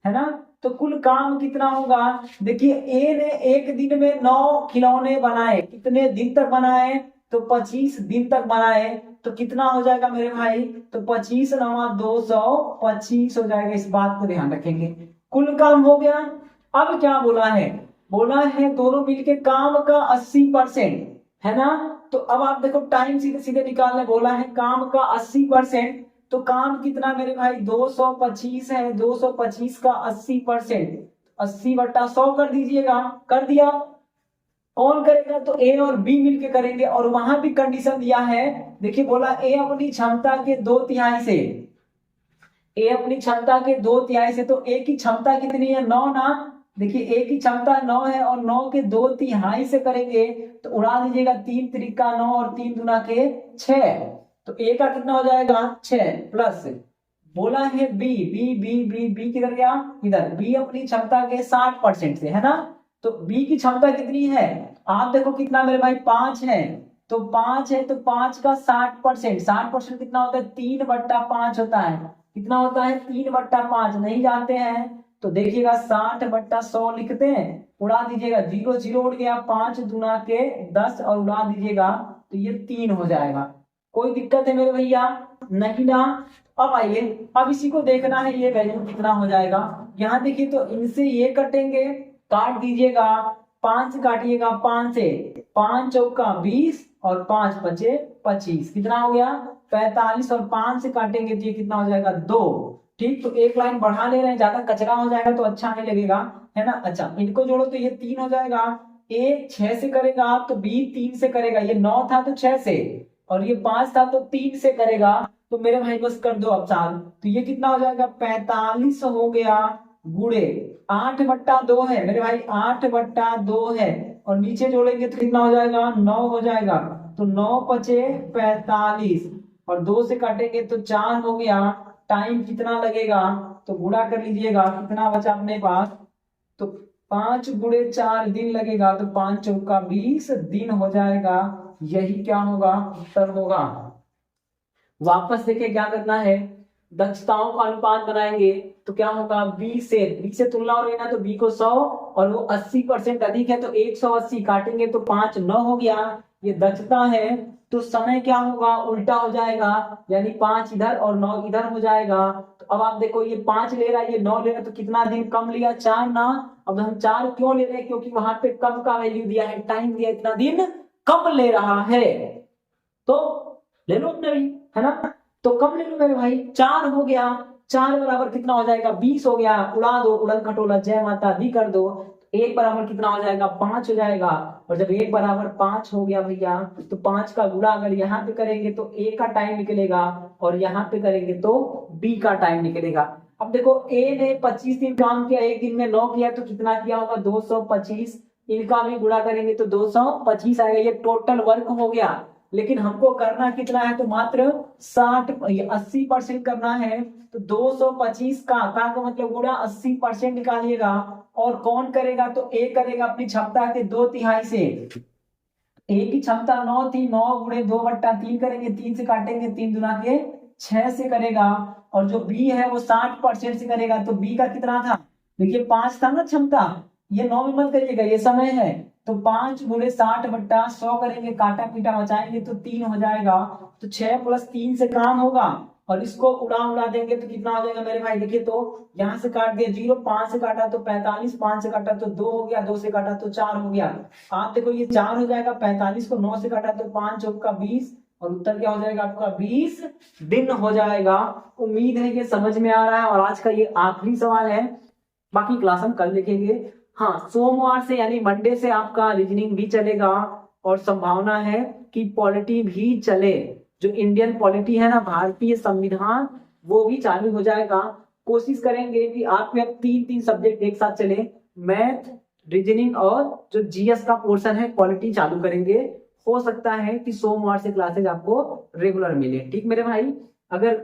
है ना। तो कुल काम कितना होगा, देखिए ए ने एक दिन में 9 खिलौने बनाए, कितने दिन तक बनाए, तो 25 दिन तक बनाए। तो कितना हो जाएगा मेरे भाई, तो 25 9 225 हो जाएगा, इस बात को ध्यान रखेंगे। कुल काम हो गया। अब क्या बोला है, बोला है दोनों मिलके काम का 80%, है ना। तो अब आप देखो टाइम सीधे सीधे निकालने बोला है, काम का 80%, तो काम कितना मेरे भाई, 225 है, 225 का 80%, 80/100 कर दीजिएगा, कर दिया। कौन करेगा, तो ए और बी मिलके करेंगे, और वहां भी कंडीशन दिया है। देखिए बोला ए अपनी क्षमता के 2/3 से, ए अपनी क्षमता के 2/3 से, तो ए की क्षमता कितनी है, 9 ना। देखिए ए की क्षमता 9 है, और 9 के 2/3 से करेंगे तो उड़ा दीजिएगा, 3 त्रिका 9 और 3 दूना के 6, तो ए का कितना हो जाएगा, 6 प्लस। बोला है B, B B B B किधर गया, इधर, बी अपनी क्षमता के 60% से, है ना। तो बी की क्षमता कितनी है, आप देखो कितना मेरे भाई 5 है, तो 5 है तो 5 का 60%, 60% कितना होता है 3/5 होता है, कितना होता है 3/5, नहीं जानते हैं तो देखिएगा 60/100 लिखते हैं, उड़ा दीजिएगा, 0 0 उड़ गया, 5 दूना के 10 और उड़ा दीजिएगा तो ये 3 हो जाएगा। कोई दिक्कत है मेरे भैया, नहीं ना। अब आइए, अब इसी को देखना है ये वैल्यू कितना हो जाएगा। यहाँ देखिए तो इनसे ये कटेंगे, काट दीजिएगा, 5 काटिएगा, 5 से 5 चौका 20 और 5 बचे 25, कितना हो गया 45, और 5 से काटेंगे तो ये कितना हो जाएगा 2। ठीक, तो एक लाइन बढ़ा ले रहे हैं, ज्यादा कचरा हो जाएगा तो अच्छा नहीं लगेगा, है ना। अच्छा, इनको जोड़ो तो ये 3 हो जाएगा, ए 6 से करेगा तो बी 3 से करेगा, ये 9 था तो 6 से, और ये 5 था तो 3 से करेगा, तो मेरे भाई बस कर दो अब चाल, तो ये कितना हो जाएगा 45 हो गया, गुड़े 8/2 है मेरे भाई, 8/2 है, और नीचे जोड़ेंगे तो कितना हो जाएगा 9 हो जाएगा, तो 9 बचे 45, और 2 से काटेंगे तो 4 हो गया। टाइम कितना लगेगा तो गुणा कर लीजिएगा, कितना बचा अपने पास, तो 5 गुणे 4 दिन लगेगा, तो 5 चौका 20 दिन हो जाएगा, यही क्या होगा उत्तर होगा। वापस देखिए क्या करना है, दक्षताओं का अनुपात बनाएंगे तो क्या होगा, बी से तुलना हो रही है ना, तो बी को 100 और वो 80% अधिक है तो 180, काटेंगे तो 5 9 हो गया, ये दक्षता है। तो समय क्या होगा, उल्टा हो जाएगा, यानी 5 इधर और 9 इधर हो जाएगा। तो अब आप देखो ये 5 ले रहा है, ये 9 ले रहा है, तो कितना दिन कम लिया 4 ना। अब हम 4 क्यों ले रहे हैं, क्योंकि वहां पे कम का वैल्यू दिया है, टाइम दिया, इतना दिन कम ले रहा है, तो ले लो अपने भाई, है ना। तो कम ले लो मेरे भाई, 4 हो गया, 4 बराबर कितना हो जाएगा 20 हो गया, उड़ा दो, उड़न खटोला जय माता दी कर दो, एक बराबर कितना हो जाएगा 5 हो जाएगा, और जब एक बराबर 5 हो गया भैया, तो 5 का गुणा अगर यहाँ पे करेंगे तो ए का टाइम निकलेगा, और यहाँ पे करेंगे तो बी का टाइम निकलेगा। अब देखो ए ने 25 दिन काम किया, एक दिन में 9 किया, तो कितना किया होगा 225, इनका भी गुणा करेंगे तो 225 आएगा, ये टोटल वर्क हो गया। लेकिन हमको करना कितना है, तो मात्र 80% करना है, तो 225 का मतलब गुणा 80% निकालिएगा, और कौन करेगा, तो ए करेगा अपनी क्षमता के 2/3 से। ए की क्षमता 9 थी, 9 गुणे 2/3 करेंगे, 3 से काटेंगे, 3 दूना के 6 से करेगा, और जो बी है वो 60% से करेगा, तो बी का कितना था, देखिए 5 था ना क्षमता, ये 9 में मत करिएगा, ये समय है, तो 5 गुणे 60/100 करेंगे, काटा पीटा बचाएंगे तो 3 हो जाएगा, तो 6 + 3 से काम होगा, और इसको उड़ा देंगे तो कितना हो जाएगा मेरे भाई, देखिए तो यहाँ से काट दिया 0, 5 से काटा तो 45, 5 से काटा तो 2 हो गया, 2 से काटा तो 4 हो गया, आप देखो ये 4 हो जाएगा, 45 को 9 से काटा तो 5 चौका 20, और उत्तर क्या हो जाएगा आपका 20 दिन हो जाएगा। उम्मीद है कि समझ में आ रहा है, और आज का ये आखिरी सवाल है, बाकी क्लास हम कल देखेंगे। हाँ, सोमवार से यानी मंडे से आपका रीजनिंग भी चलेगा, और संभावना है कि पॉलिटी भी चले, जो इंडियन पॉलिटी है ना, भारतीय संविधान, वो भी चालू हो जाएगा। कोशिश करेंगे कि आपके अब 3 सब्जेक्ट एक साथ चले, मैथ, रीजनिंग और जो जीएस का पोर्शन है पॉलिटी चालू करेंगे। हो सकता है कि सोमवार से क्लासेज आपको रेगुलर मिले। ठीक मेरे भाई, अगर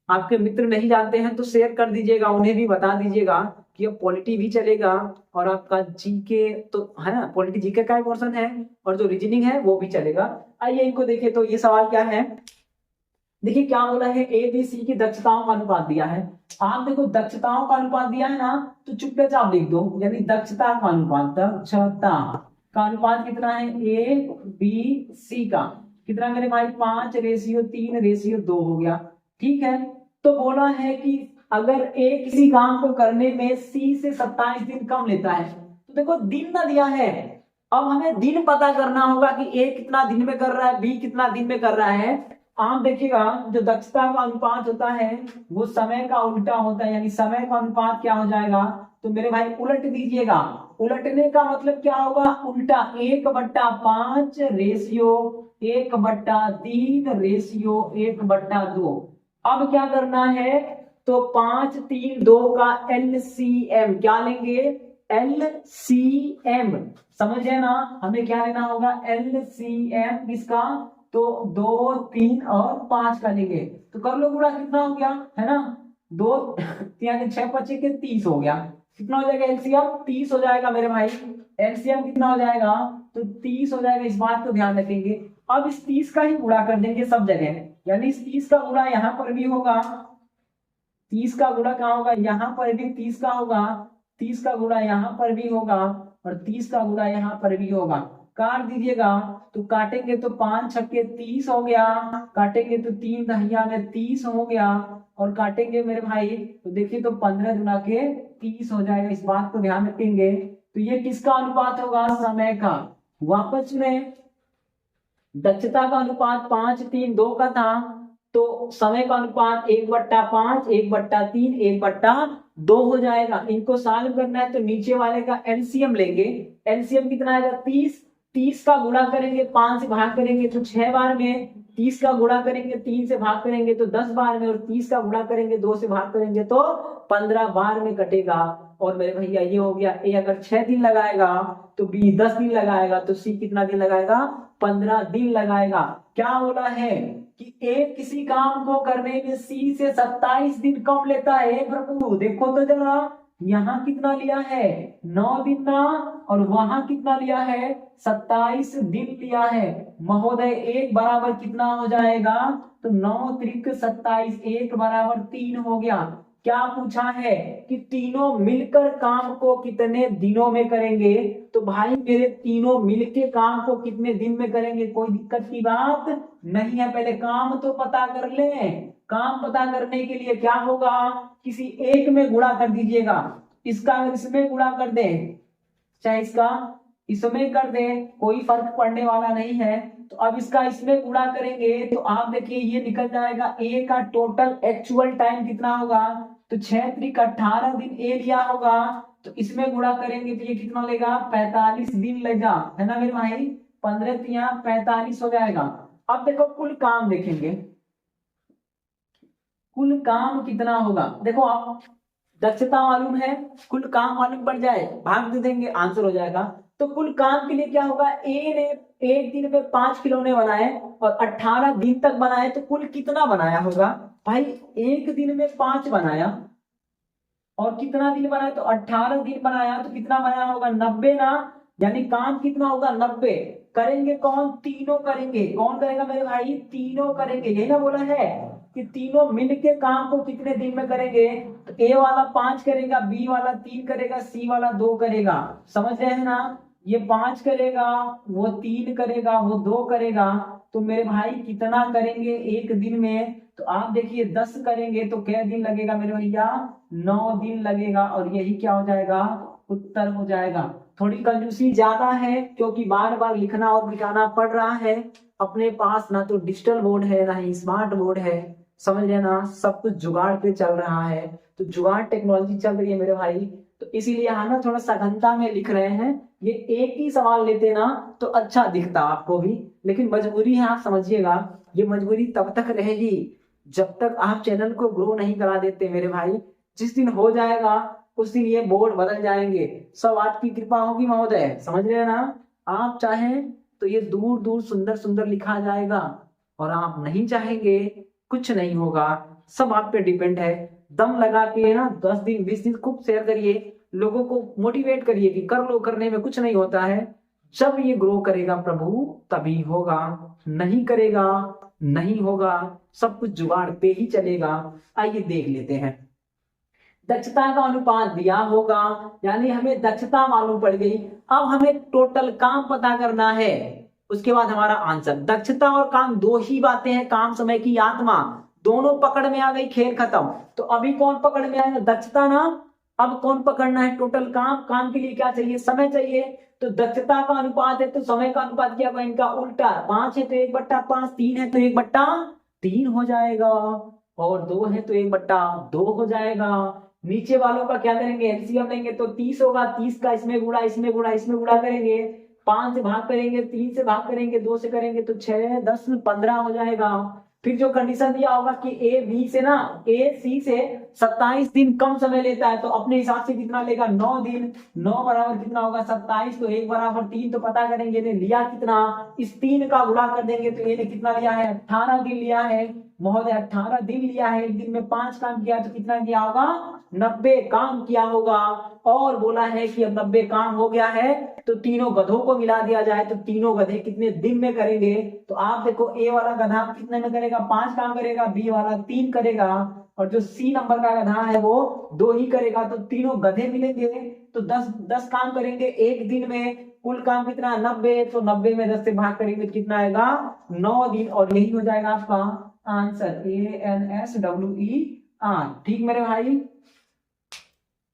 आपके मित्र नहीं जानते हैं तो शेयर कर दीजिएगा, उन्हें भी बता दीजिएगा कि अब पॉलिटी भी चलेगा, और आपका जीके तो है ना, पॉलिटी जीके का पोर्शन है, और जो रीजनिंग है वो भी चलेगा। आइए इनको देखिए, तो ये सवाल क्या है, देखिए क्या बोला है, ए बी सी की दक्षताओं का अनुपात दिया है। आप देखो दक्षताओं का अनुपात दिया है ना, तो चुपके चाप लिख दो, यानी दक्षता का अनुपात, दक्षता का अनुपात कितना है, ए बी सी का कितना मेरे भाई 5:3:2 हो गया। ठीक है, तो बोला है कि अगर ए किसी काम को करने में सी से 27 दिन कम लेता है, तो देखो दिन ना दिया है, अब हमें दिन पता करना होगा कि ए कितना दिन में कर रहा है, बी कितना दिन में कर रहा है। आप देखिएगा जो दक्षता का अनुपात होता है वो समय का उल्टा होता है, यानी समय का अनुपात क्या हो जाएगा, तो मेरे भाई उलट दीजिएगा, उलटने का मतलब क्या होगा, उल्टा 1/5 रेशियो 1/3 रेशियो 1/2। अब क्या करना है, तो 5 3 2 का एलसीएम क्या लेंगे, एलसीएम, समझे ना, हमें क्या लेना होगा एलसीएम किसका, तो 2 3 और 5 का लेंगे, तो कर लो गुणा, कितना हो गया, है ना, 2 6 25 के 30 हो गया, कितना हो जाएगा एलसीएम 30 हो जाएगा मेरे भाई। एलसीएम कितना हो जाएगा, तो 30 हो जाएगा, इस बात को ध्यान रखेंगे। अब इस 30 का ही गुणा कर देंगे सब जगह, यानी इस 30 का गुणा यहाँ पर भी होगा, 30 का गुणा कहाँ होगा, यहाँ पर भी 30 का होगा, 30 का गुणा यहाँ पर भी होगा, और 30 का गुणा यहाँ पर भी होगा। काट दीजिएगा, तो काटेंगे तो 5 छक्के 30 हो गया, काटेंगे तो 3 दहिया में 30 हो गया, और काटेंगे मेरे भाई तो देखिए तो 15 गुना के 30 हो जाएगा, इस बात को ध्यान रखेंगे। तो ये किसका अनुपात होगा, समय का। वापस में दक्षता का अनुपात 5:3:2 का था, तो समय का अनुपात 1/5 1/3 1/2 हो जाएगा। इनको सॉल्व करना है तो नीचे वाले का एलसीएम लेंगे। एलसीएम कितना आएगा 30, 30 का गुणा करेंगे 5 से भाग करेंगे तो 6 बार में, 30 का गुणा करेंगे 3 से भाग करेंगे तो 10 बार में, और 30 का गुणा करेंगे 2 से भाग करेंगे तो 15 बार में कटेगा। और मेरे भैया ये हो गया, ए अगर 6 दिन लगाएगा तो बी 10 दिन लगाएगा, तो सी कितना दिन लगाएगा, 15 दिन लगाएगा। क्या बोला है कि ए किसी काम को करने में सी से 27 दिन कम लेता है। प्रभु देखो तो जरा, यहाँ कितना लिया है 9 दिन ना, और वहां कितना लिया है 27 दिन लिया है। महोदय एक बराबर कितना हो जाएगा, तो 9 त्रिक 27, एक बराबर 3 हो गया। क्या पूछा है कि तीनों मिलकर काम को कितने दिनों में करेंगे, तो भाई मेरे तीनों मिलके काम को कितने दिन में करेंगे, कोई दिक्कत की बात नहीं है। पहले काम तो पता कर ले। काम पता करने के लिए क्या होगा, किसी एक में गुणा कर दीजिएगा, इसका अगर इसमें गुणा कर दे, चाहे इसका इसमें कर दे, कोई फर्क पड़ने वाला नहीं है। तो अब इसका इसमें गुणा करेंगे तो आप देखिए ये निकल जाएगा, ए का टोटल एक्चुअल टाइम कितना होगा, तो 6 त्रिक 18 दिन ए लिया होगा, तो इसमें गुणा करेंगे तो ये कितना लेगा 45 दिन लेगा, है ना मेरे भाई। 15 तिया 45 हो जाएगा। अब देखो कुल काम देखेंगे, कुल काम कितना होगा। देखो आप दक्षता मालूम है, कुल काम मालूम पड़ जाए, भाग दे देंगे आंसर हो जाएगा। तो कुल काम के लिए क्या होगा, ए ने एक दिन में 5 खिलौने बनाए और 18 दिन तक बनाए, तो कुल कितना बनाया होगा भाई, एक दिन में 5 बनाया और कितना दिन बनाया, तो 18 दिन बनाया, तो कितना बनाया होगा 90 ना, यानी काम कितना होगा 90। करेंगे कौन, तीनों करेंगे। कौन करेगा मेरे भाई, तीनों करेंगे। यही ना बोला है कि तीनों मिलके काम को कितने दिन में करेंगे, तो ए वाला 5 करेगा, बी वाला 3 करेगा, सी वाला 2 करेगा। समझ रहे हैं ना, ये 5 करेगा, वो 3 करेगा, वो 2 करेगा, तो मेरे भाई कितना करेंगे एक दिन में, तो आप देखिए 10 करेंगे तो क्या दिन लगेगा मेरे भैया, 9 दिन लगेगा। और यही क्या हो जाएगा, उत्तर हो जाएगा। थोड़ी कंजूसी ज्यादा है क्योंकि बार बार लिखना और मिटाना पड़ रहा है। अपने पास ना तो डिजिटल बोर्ड है ना ही स्मार्ट बोर्ड है, समझ रहे ना, सब कुछ जुगाड़ पे चल रहा है। तो जुगाड़ टेक्नोलॉजी चल रही है मेरे भाई, तो इसीलिए हम ना थोड़ा सघनता में लिख रहे हैं। ये एक ही सवाल लेते ना तो अच्छा दिखता आपको भी, लेकिन मजबूरी है, आप समझिएगा। ये मजबूरी तब तक रहेगी जब तक आप चैनल को ग्रो नहीं करा देते मेरे भाई। जिस दिन हो जाएगा उस दिन ये बोर्ड बदल जाएंगे, सब आपकी कृपा होगी महोदय, समझ रहे हैं ना। आप चाहें तो ये दूर दूर सुंदर सुंदर लिखा जाएगा, और आप नहीं चाहेंगे कुछ नहीं होगा। सब आप पे डिपेंड है। दम लगा के ना 10 दिन 20 दिन खूब शेयर करिए, लोगों को मोटिवेट करिए कि कर लो, करने में कुछ नहीं होता है। जब ये ग्रो करेगा प्रभु तभी होगा, नहीं करेगा नहीं होगा, सब कुछ जुगाड़ पे ही चलेगा। आइए देख लेते हैं। दक्षता का अनुपात दिया होगा, यानी हमें दक्षता मालूम पड़ गई। अब हमें टोटल काम पता करना है, उसके बाद हमारा आंसर। दक्षता और काम दो ही बातें हैं, काम समय की आत्मा, दोनों पकड़ में आ गई, खेल खत्म। तो अभी कौन पकड़ में आएगा, दक्षता ना। अब कौन पकड़ना है, टोटल काम। काम के लिए क्या चाहिए, समय चाहिए। तो दक्षता का अनुपात है तो समय का अनुपात क्या होगा, इनका उल्टा। 5 है तो 1/5, 3 है तो 1/3 हो जाएगा, और 2 है तो 1/2 हो जाएगा। नीचे वालों का क्या करेंगे, एलसीएम लेंगे तो 30 होगा, 30 का इसमें गुणा इसमें गुणा इसमें गुणा करेंगे, 5 से भाग करेंगे, 3 से भाग करेंगे, 2 से करेंगे तो 6 10 15 हो जाएगा। फिर जो कंडीशन दिया होगा कि ए बी से ना, ए सी से 27 दिन कम समय लेता है, तो अपने हिसाब से कितना लेगा, 9 दिन। 9 बराबर कितना होगा 27, तो 1 बराबर 3, तो पता करेंगे ने लिया कितना, इस 3 का गुणा कर देंगे तो ये ने कितना लिया है 18 दिन लिया है। महोदय 18 दिन लिया है, एक दिन में 5 काम किया तो कितना किया होगा, 90 काम किया होगा। और बोला है कि अब 90 काम हो गया है तो तीनों गधों को मिला दिया जाए तो तीनों गधे कितने दिन में करेंगे। तो आप देखो ए वाला गधा कितने में करेगा, 5 काम करेगा, बी वाला 3 करेगा, और जो सी नंबर का गधा है वो 2 ही करेगा। तो तीनों गधे मिलेंगे तो 10 काम करेंगे एक दिन में। कुल काम कितना, 90, तो 90 में 10 से भाग करेंगे तो कितना आएगा, 9 दिन। और यही हो जाएगा आपका आंसर, ANSWER। ठीक मेरे भाई,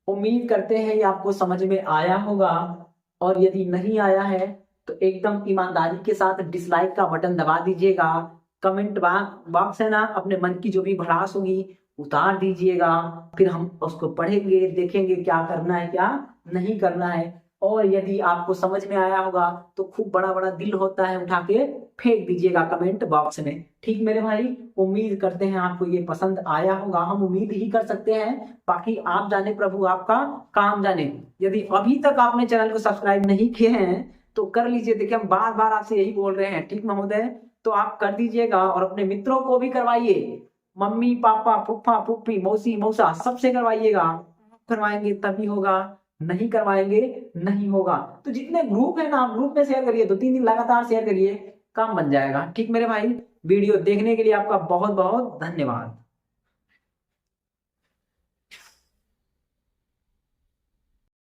उम्मीद करते हैं ये आपको समझ में आया होगा। और यदि नहीं आया है तो एकदम ईमानदारी के साथ डिसलाइक का बटन दबा दीजिएगा। कमेंट बॉक्स है ना, अपने मन की जो भी भड़ास होगी उतार दीजिएगा, फिर हम उसको पढ़ेंगे, देखेंगे क्या करना है क्या नहीं करना है। और यदि आपको समझ में आया होगा तो खूब बड़ा बड़ा दिल होता है, उठा के फेंक दीजिएगा कमेंट बॉक्स में। ठीक मेरे भाई, उम्मीद करते हैं आपको ये पसंद आया होगा, हम उम्मीद ही कर सकते हैं, बाकी आप जाने प्रभु आपका काम जाने। यदि अभी तक आपने चैनल को सब्सक्राइब नहीं किए हैं तो कर लीजिए। देखिए हम बार बार आपसे यही बोल रहे हैं, ठीक महोदय, तो आप कर दीजिएगा और अपने मित्रों को भी करवाइए, मम्मी पापा फुफ्फा फुफ्फी मौसी मौसा सबसे करवाइएगा। करवाएंगे तभी होगा, नहीं करवाएंगे नहीं होगा। तो जितने ग्रुप है ना, ग्रुप में शेयर करिए, 2-3 दिन लगातार शेयर करिए, काम बन जाएगा। ठीक मेरे भाई, वीडियो देखने के लिए आपका बहुत बहुत धन्यवाद।